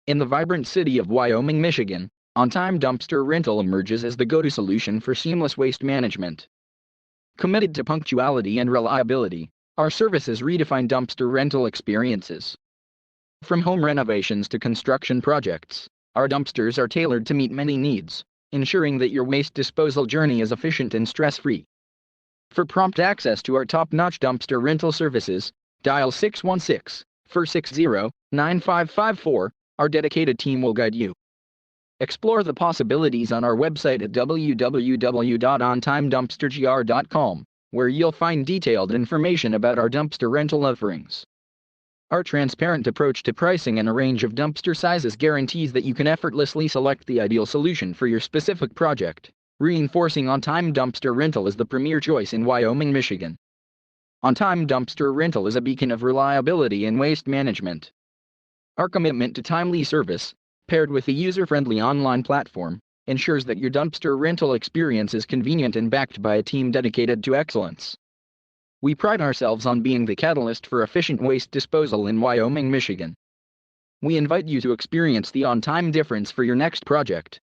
In the vibrant city of Wyoming, Michigan, on-time dumpster rental emerges as the go-to solution for seamless waste management. Committed to punctuality and reliability, our services redefine dumpster rental experiences. From home renovations to construction projects, our dumpsters are tailored to meet many needs, ensuring that your waste disposal journey is efficient and stress-free. For prompt access to our top-notch dumpster rental services, dial 616-460-9554. Our dedicated team will guide you. Explore the possibilities on our website at www.ontimedumpstergr.com, where you'll find detailed information about our dumpster rental offerings. Our transparent approach to pricing and a range of dumpster sizes guarantees that you can effortlessly select the ideal solution for your specific project, reinforcing on-time dumpster rental as the premier choice in Wyoming, Michigan. On-time dumpster rental is a beacon of reliability and waste management. Our commitment to timely service, paired with a user-friendly online platform, ensures that your dumpster rental experience is convenient and backed by a team dedicated to excellence. We pride ourselves on being the catalyst for efficient waste disposal in Wyoming, Michigan. We invite you to experience the on-time difference for your next project.